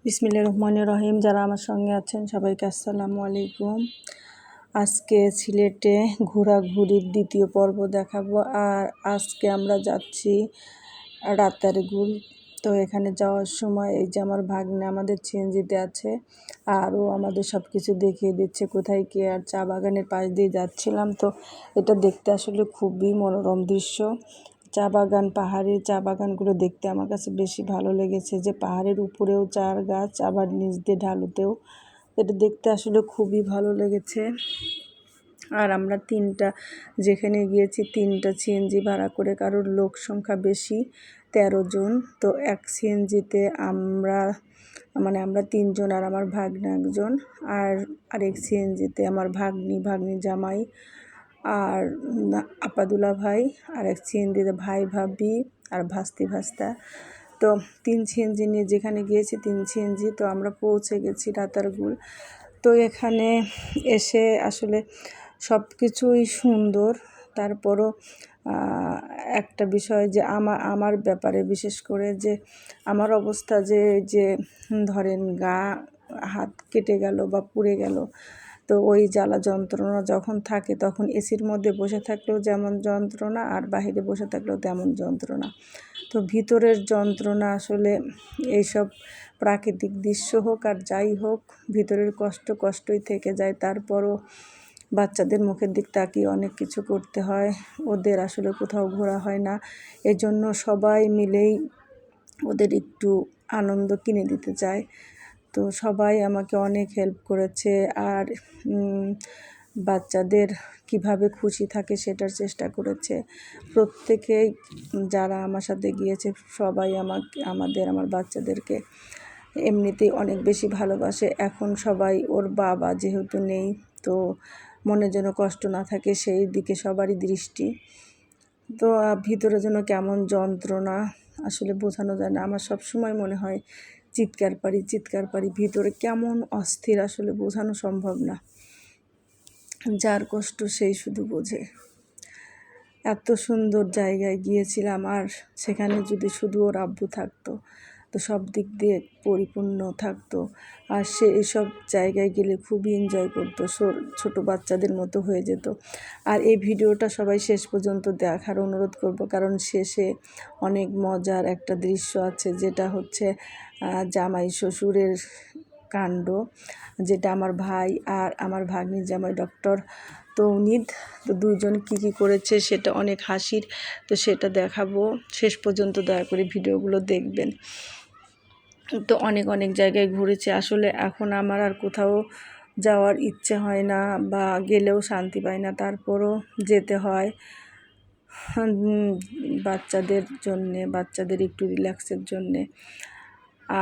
বিসমিল্লাহির রহমানির রহিম। যারা আমার সঙ্গে আছেন সবাইকে আসসালামু আলাইকুম। আজকে সিলেটে ঘোরাঘুরির দ্বিতীয় পর্ব দেখাবো। আর আজকে আমরা যাচ্ছি রাতারগুল। তো এখানে যাওয়ার সময় এই যে আমার ভাগ্নে আমাদের সিএনজিতে আছে, আরও আমাদের সব কিছু দেখিয়ে দিচ্ছে কোথায় কি। আর চা বাগানের পাশ দিয়ে যাচ্ছিলাম, তো এটা দেখতে আসলে খুবই মনোরম দৃশ্য। চা বাগান, পাহাড়ি চা বাগানগুলো দেখতে আমার কাছে বেশি ভালো লেগেছে, যে পাহাড়ের উপরেও চার গাছ, আবার নিচ দিয়ে ঢালুতেও। এটা দেখতে আসলে খুবই ভালো লেগেছে। আর আমরা যেখানে গিয়েছি তিনটা সিএনজি ভাড়া করে, কারোর লোক সংখ্যা বেশি, 13 জন। তো এক সিএনজিতে আমরা 3 জন, আর আমার ভাগ্নে একজন। আর আরেক সিএনজিতে আমার ভাগ্নি জামাই আর আপাদুলা ভাই, আর এক সিএনজিতে ভাই ভাবি আর ভাস্তা। তো 3 সিএনজি নিয়ে যেখানে গিয়েছি 3 সিএনজি। তো আমরা পৌঁছে গেছি রাতারগুল। তো এখানে এসে আসলে সব কিছুই সুন্দর। তারপরও একটা বিষয় যে আমার ব্যাপারে বিশেষ করে, যে আমার অবস্থা যে ধরেন হাত কেটে গেল বা পুড়ে গেল, তো ওই জ্বালা যন্ত্রণা যখন থাকে তখন এসির মধ্যে বসে থাকলেও যেমন যন্ত্রণা, আর বাইরে বসে থাকলেও তেমন যন্ত্রণা। তো ভিতরের যন্ত্রণা আসলে এইসব প্রাকৃতিক দৃশ্য হোক আর যাই হোক, ভিতরের কষ্টই থেকে যায়। তারপরও বাচ্চাদের মুখের দিক তাকিয়ে অনেক কিছু করতে হয়, ওদের আসলে কোথাও ঘোরা হয় না। এজন্য সবাই মিলেই ওদের একটু আনন্দ কিনে দিতে চায়। তো সবাই আমাকে অনেক হেল্প করেছে। আর বাচ্চাদের কিভাবে খুশি থাকে সেটার চেষ্টা করেছে প্রত্যেকেই। যারা আমার সাথে গিয়েছে সবাই আমার বাচ্চাদেরকে এমনিতেই অনেক বেশি ভালোবাসে। এখন সবাই, ওর বাবা যেহেতু নেই, তো মনে যেন কষ্ট না থাকে সেই দিকে সবারই দৃষ্টি। তো ভিতরে যেন কেমন যন্ত্রণা আসলে বোঝানো যায় না। আমার সবসময় মনে হয় চিৎকার পারি, ভিতরে কেমন অস্থির আসলে বোঝানো সম্ভব না। যার কষ্ট সেই শুধু বোঝে। এত সুন্দর জায়গায় গিয়েছিলাম, আর সেখানে যদি শুধু ওর আব্বু থাকতো তো সব দিক দিয়ে পরিপূর্ণ থাকতো। আর সে এসব জায়গায় গেলে খুবই এনজয় করতো, ছোট বাচ্চাদের মতো হয়ে যেত। আর এই ভিডিওটা সবাই শেষ পর্যন্ত দেখার অনুরোধ করব, কারণ শেষে অনেক মজার একটা দৃশ্য আছে, যেটা হচ্ছে জামাই শ্বশুরের কাণ্ড, যেটা আমার ভাই আর আমার ভাগ্নির জামাই ডক্টর তৌনিদ, তো দুজন কী করেছে সেটা অনেক হাসির। তো সেটা দেখাবো, শেষ পর্যন্ত দয়া করে ভিডিওগুলো দেখবেন। তো অনেক জায়গায় ঘুরেছি আসলে। এখন আমার আর কোথাও যাওয়ার ইচ্ছে হয় না, বা গেলেও শান্তি পাই না, তারপরও যেতে হয় বাচ্চাদের একটু রিল্যাক্সের জন্যে।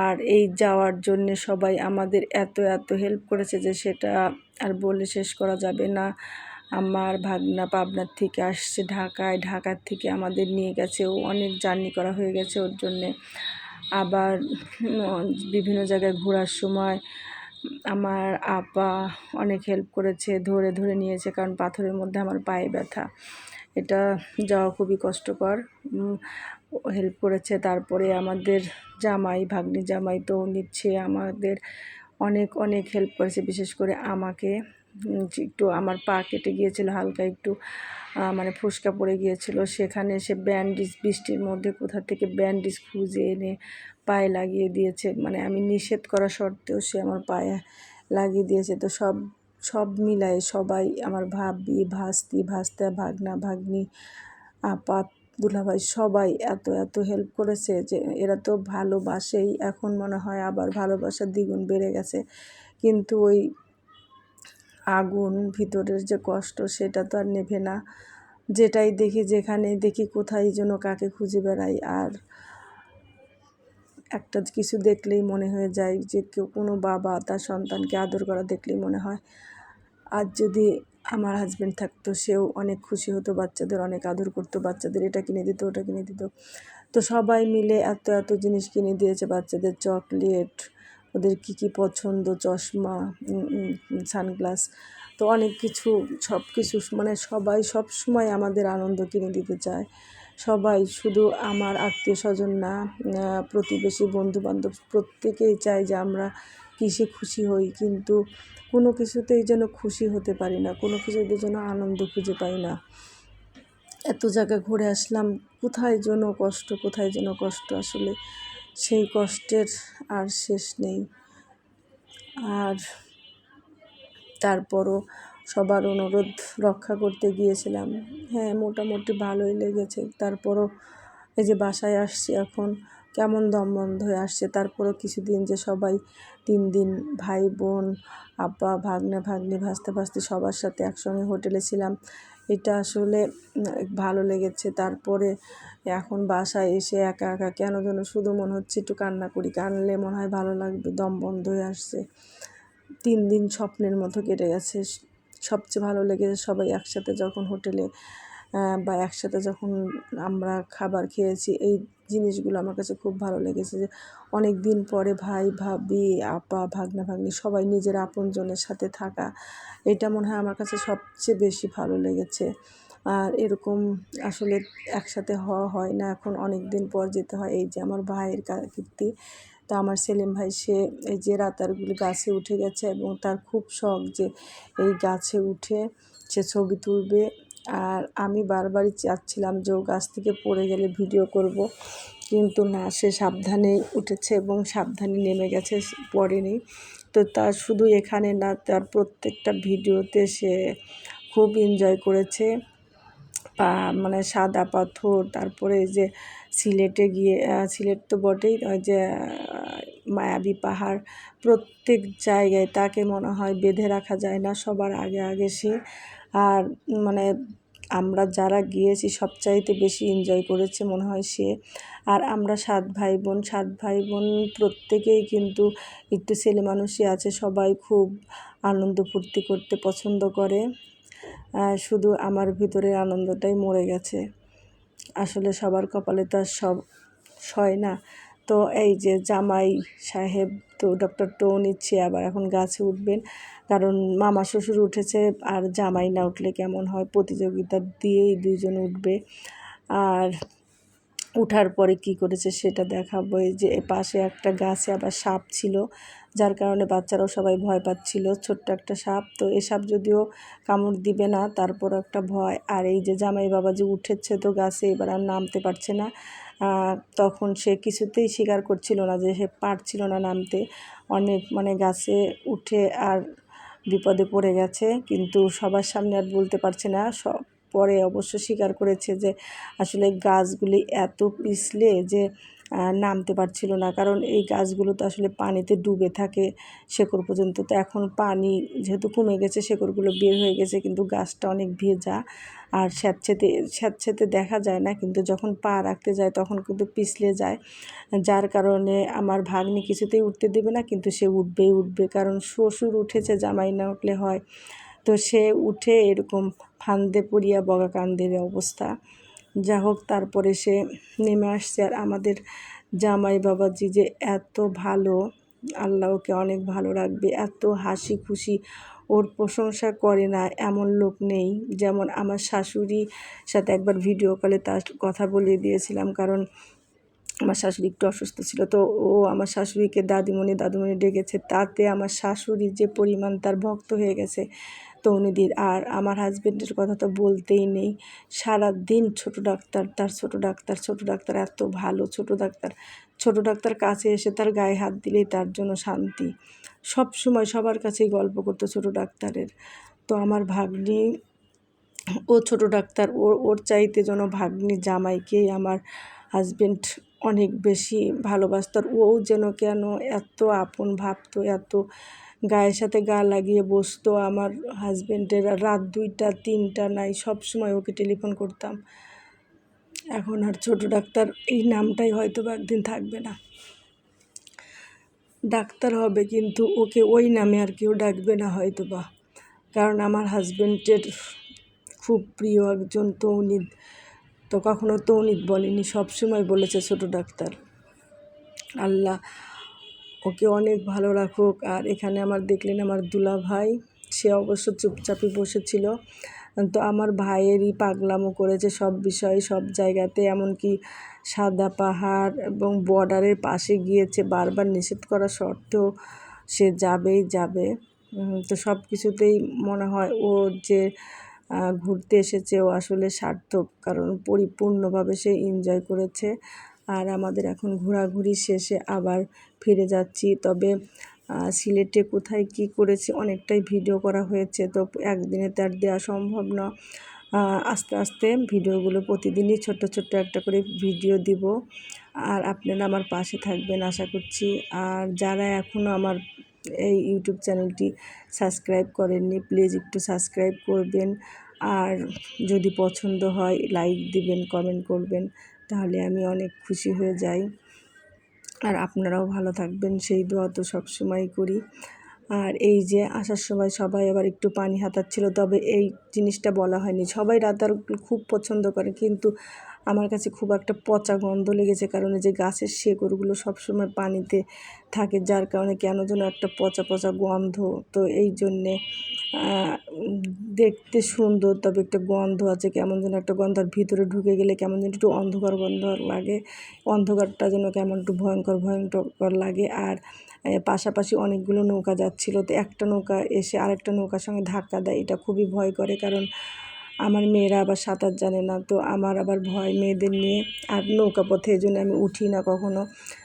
আর এই যাওয়ার জন্যে সবাই আমাদের এত হেল্প করেছে যে সেটা আর বলে শেষ করা যাবে না। আমার ভাগনা পাবনার থেকে আসছে ঢাকার থেকে আমাদের নিয়ে গেছে, ও অনেক জার্নি করা হয়ে গেছে ওর জন্যে। আবার বিভিন্ন জায়গায় ঘোরার সময় আমার আপা অনেক হেল্প করেছে, ধরে নিয়েছে, কারণ পাথরের মধ্যে আমার পায়ে ব্যথা, এটা যাওয়া খুবই কষ্টকর। হেল্প করেছে। তারপরে আমাদের ভাগ্নি জামাই তো নিচ্ছে, আমাদের অনেক হেল্প করেছে, বিশেষ করে আমাকে। একটু আমার পা কেটে গিয়েছিল, হালকা একটু ফোস্কা পড়ে গিয়েছিল, সেখানে সে ব্যান্ডেজ, বৃষ্টির মধ্যে কোথা থেকে ব্যান্ডেজ খুঁজে এনে পায়ে লাগিয়ে দিয়েছে। আমি নিষেধ করা সত্ত্বেও সে আমার পায়ে লাগিয়ে দিয়েছে। তো সব মিলায়ে সবাই, আমার ভাবি, ভাস্তা, ভাগনা, ভাগ্নি, আপা, দুলাভাই, সবাই এত হেল্প করেছে যে এরা তো ভালোবাসেই। এখন মনে হয় আবার ভালোবাসা দ্বিগুণ বেড়ে গেছে। কিন্তু ওই আগুন, ভিতরের যে কষ্ট, সেটা তো আর নেভে না। যেখানেই দেখি কোথায় যেন কাকে খুঁজে বেড়াই। আর একটা কিছু দেখলেই মনে হয়ে যায় যে কোনো বাবা তার সন্তানকে আদর করা দেখলেই মনে হয়, আর যদি আমার হাজব্যান্ড থাকতো সেও অনেক খুশি হতো, বাচ্চাদের অনেক আদর করতো, বাচ্চাদের এটা কিনে দিত ওটা কিনে দিত। তো সবাই মিলে এত জিনিস কিনে দিয়েছে, বাচ্চাদের চকলেট, ওদের কী পছন্দ, চশমা, সানগ্লাস, তো অনেক কিছু, সব কিছু সবাই সব সময় আমাদের আনন্দ কিনে দিতে চায়। সবাই, শুধু আমার আত্মীয় স্বজন না, প্রতিবেশী বন্ধুবান্ধব প্রত্যেকেই চায় যে আমরা কিসে খুশি হই, কিন্তু কোনো কিছুতেই যেন খুশি হতে পারি না, কোনো কিছুতে যেন আনন্দ খুঁজে পাই না। এত জায়গা ঘুরে আসলাম, কোথায় যেন কষ্ট, আসলে সেই কষ্টের আর শেষ নেই। আর তারপরও সবার অনুরোধ রক্ষা করতে গিয়েছিলাম। হ্যাঁ, মোটামুটি ভালোই লেগেছে। তারপরও এই যে বাসায় আসছি এখন, কেমন দম বন্ধ হয়ে আসছে। তারপরও কিছুদিন যে সবাই 3 দিন ভাই বোন, আব্বা, ভাগ্নে, ভাগ্নি, ভাস্তা, ভাস্তি সবার সাথে একসঙ্গে হোটেলে ছিলাম, এটা আসলে ভালো লেগেছে। তারপরে এখন বাসায় এসে একা একা কেন যেন শুধু মনে হচ্ছে একটু কান্না করি, কানলে মনে হয় ভালো লাগবে, দম বন্ধ হয়ে আসছে। 3 দিন স্বপ্নের মতো কেটে গেছে। সবচেয়ে ভালো লেগেছে সবাই একসাথে যখন হোটেলে বা একসাথে যখন আমরা খাবার খেয়েছি, এই জিনিসগুলো আমার কাছে খুব ভালো লেগেছে। যে অনেক দিন পরে ভাই ভাবি, আপা, ভাগ্না ভাগ্নি সবাই নিজের আপনজনের সাথে থাকা, এটা মনে হয় আমার কাছে সবচেয়ে বেশি ভালো লেগেছে। আর এরকম আসলে একসাথে হওয়া হয় না, এখন অনেক দিন পর যেতে হয়। এই যে আমার ভাইয়ের কীর্তি, তো আমার সেলিম ভাই, সে এই যে রাতারগুলি গাছে উঠে গেছে এবং তার খুব শখ যে এই গাছে উঠে সে ছবি তুলবে। আর আমি বারবারই চাচ্ছিলাম যে ও গাছ থেকে পড়ে গেলে ভিডিও করব, কিন্তু না, সে সাবধানে উঠেছে এবং সাবধানে নেমে গেছে, পড়েনি। তো তার শুধু এখানে না, তার প্রত্যেকটা ভিডিওতে সে খুব এনজয় করেছে। মানে সাদা পাথর, তারপরে এই যে সিলেটে গিয়ে, সিলেট তো বটেই, ওই যে মায়াবী পাহাড়, প্রত্যেক জায়গায় তাকে মনে হয় বেঁধে রাখা যায় না, সবার আগে আগে সে। আর মানে আমরা যারা গিয়েছি সবচাইতে বেশি এনজয় করেছে মনে হয় সে। আর আমরা 7 ভাই বোন প্রত্যেকেই কিন্তু একটু ছেলে মানুষই আছে, সবাই খুব আনন্দ ফুর্তি করতে পছন্দ করে। শুধু আমার ভিতরের আনন্দটাই মরে গেছে। আসলে সবার কপালে তো আর সব সয় না। তো এই যে জামাই সাহেব, তো ডক্টর টো নিচ্ছে, আবার এখন গাছে উঠবেন, কারণ মামা শ্বশুর উঠেছে, আর জামাই না উঠলে কেমন হয়, প্রতিযোগিতা দিয়েই 2 জন উঠবে। আর উঠার পরে কি করেছে সেটা দেখাবো। এই যে পাশে একটা গাছে আবার সাপ ছিল, যার কারণে বাচ্চারাও সবাই ভয় পাচ্ছিল। ছোট্ট একটা সাপ, তো এই সাপ যদিও কামড় দিবে না, তারপর একটা ভয়। আর এই যে জামাই বাবা যে উঠেছে তো গাছে, এবার আর নামতে পারছে না। তখন সে কিছুতেই স্বীকার করছিল না যে সে পারছিল না নামতে, অনেক মানে গাছে উঠে আর বিপদে পড়ে গেছে, কিন্তু সবার সামনে আর বলতে পারছে না। পরে অবশ্য স্বীকার করেছে যে আসলে গাছগুলি এত পিছলে যে নামতে পারছিল না, কারণ এই গাছগুলো তো আসলে পানিতে ডুবে থাকে শেকড় পর্যন্ত। তো এখন পানি যেহেতু কমে গেছে, শেকড়গুলো বের হয়ে গেছে, কিন্তু গাছটা অনেক ভেজা আর স্যাঁতসেঁতে দেখা যায় না, কিন্তু যখন পা রাখতে যায় তখন কিন্তু পিছলে যায়, যার কারণে আমার ভাগ্নি কিছুতেই উঠতে দেবে না, কিন্তু সে উঠবে, কারণ শ্বশুর উঠেছে, জামাই না উঠলে হয়। তো সে উঠে এরকম ফান্দে পড়িয়া বগা কান্দের অবস্থা। যা হোক, তারপরে সে নেমে আসছে। আর আমাদের জামাই বাবাজি যে এত ভালো, আল্লাহ ওকে অনেক ভালো রাখবে, এত হাসি খুশি, ওর প্রশংসা করে না এমন লোক নেই। যেমন আমার শাশুড়ির সাথে একবার ভিডিও কলে তার কথা বলিয়ে দিয়েছিলাম, কারণ আমার শাশুড়ি একটু অসুস্থ ছিল, তো ও আমার শাশুড়িকে দাদিমণি ডেকেছে, তাতে আমার শাশুড়ি যে পরিমাণ তার ভক্ত হয়ে গেছে তৌনিদির। আর আমার হাজব্যান্ডের কথা তো বলতেই নেই, সারাদিন ছোট ডাক্তার, এত ভালো ছোট ডাক্তার কাছে এসে তার গায়ে হাত দিলেই তার জন্য শান্তি। সব সময় সবার কাছেই গল্প করতো ছোট ডাক্তারের। তো আমার ভাগ্নি, ও ছোট ডাক্তার, ওর চাইতে যেন ভাগ্নি জামাইকেই আমার হাজব্যান্ড অনেক বেশি ভালোবাসত। আর ও যেন কেন এত আপন ভাবতো, এত গায়ের সাথে গা লাগিয়ে বসতো আমার হাজব্যান্ডের। রাত 2টা 3টা নাই, সব সময় ওকে টেলিফোন করতাম। এখন আর ছোট ডাক্তার এই নামটাই হয়তো বা একদিন থাকবে না, ডাক্তার হবে, কিন্তু ওকে ওই নামে আর কেউ ডাকবে না হয়তো বা, কারণ আমার হাজব্যান্ডের খুব প্রিয় একজন তৌনিদ, তো কখনো তৌনিদ বলেনি, সবসময় বলেছে ছোট ডাক্তার। আল্লাহ ওকে অনেক ভালো রাখুক। আর এখানে আমার দেখলেন আমার দুলা ভাই, সে অবশ্য চুপচাপই বসেছিল, তো আমার ভাইয়েরই পাগলামো করেছে সব বিষয়ে সব জায়গাতে, এমনকি সাদা পাহাড় এবং বর্ডারের পাশে গিয়েছে, বারবার নিষেধ করা সত্ত্বেও সে যাবেই যাবে। তো সব কিছুতেই মনে হয় ও যে ঘুরতে এসেছে ও আসলে সার্থক, কারণ পরিপূর্ণভাবে সে এনজয় করেছে। আর আমাদের এখন ঘোরাঘুরি শেষে আবার ফিরে যাচ্ছি। তবে সিলেটে কোথায় কি করেছি অনেকটাই ভিডিও করা হয়েছে, তো একদিনে তার দেওয়া সম্ভব না। আস্তে আস্তে ভিডিওগুলো প্রতিদিনই ছোট্ট ছোট্ট একটা করে ভিডিও দিব, আর আপনারা আমার পাশে থাকবেন আশা করছি। আর যারা এখনও আমার এই ইউটিউব চ্যানেলটি সাবস্ক্রাইব করেননি, প্লিজ একটু সাবস্ক্রাইব করবেন, আর যদি পছন্দ হয় লাইক দিবেন, কমেন্ট করবেন, তাহলে আমি অনেক খুশি হয়ে যাই। আর আপনারাও ভালো থাকবেন সেই দোয়া তো সবসময় করি। আর এই যে আসার সময় সবাই আবার একটু পানি হাতাচ্ছিল, তবে এই জিনিসটা বলা হয়নি। সবাই রাতার খুব পছন্দ করে, কিন্তু আমার কাছে খুব একটা পচা গন্ধ লেগেছে, কারণ এই যে গাছের শেকড়গুলো সবসময় পানিতে থাকে, যার কারণে কেন যেন একটা পচা পচা গন্ধ। তো এই জন্যে দেখতে সুন্দর, তবে একটা গন্ধ আছে, কেমন যেন একটা গন্ধ, আর ভিতরে ঢুকে গেলে কেমন যেন একটু অন্ধকার গন্ধ লাগে, অন্ধকারটা যেন কেমন একটু ভয়ঙ্কর ভয়ঙ্কর লাগে। আর পাশাপাশি অনেকগুলো নৌকা যাচ্ছিল, তো একটা নৌকা এসে আরেকটা নৌকার সঙ্গে ধাক্কা দেয়, এটা খুবই ভয় করে, কারণ আমার মেয়েরা আবার সাঁতার জানে না, তো আমার আবার ভয় মেয়েদের নিয়ে। আর নৌকা পথে এই জন্য আমি উঠি না কখনো,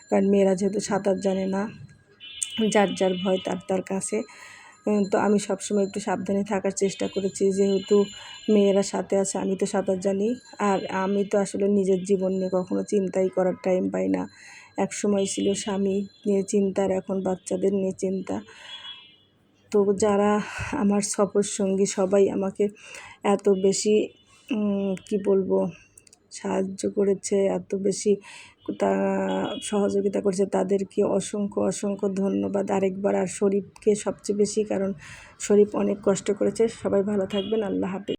কারণ মেয়েরা যেহেতু সাঁতার জানে না, যার যার ভয় তার তার কাছে। তো আমি সবসময় একটু সাবধানে থাকার চেষ্টা করেছি, যেহেতু মেয়েরা সাথে আছে, আমি তো সাঁতার জানি। আর আমি তো আসলে নিজের জীবন নিয়ে কখনো চিন্তাই করার টাইম পাই না। এক সময় ছিল স্বামী নিয়ে চিন্তার, এখন বাচ্চাদের নিয়ে চিন্তা। তো যারা আমার সফর সঙ্গী সবাই আমাকে এত বেশি কি বলবো সাহায্য করেছে, এত বেশি তা সহযোগিতা করেছে, তাদেরকে অসংখ্য অসংখ্য ধন্যবাদ আরেকবার। আর শরীফকে সবচেয়ে বেশি, কারণ শরীফ অনেক কষ্ট করেছে। সবাই ভালো থাকবেন, আল্লাহ হাফেজ।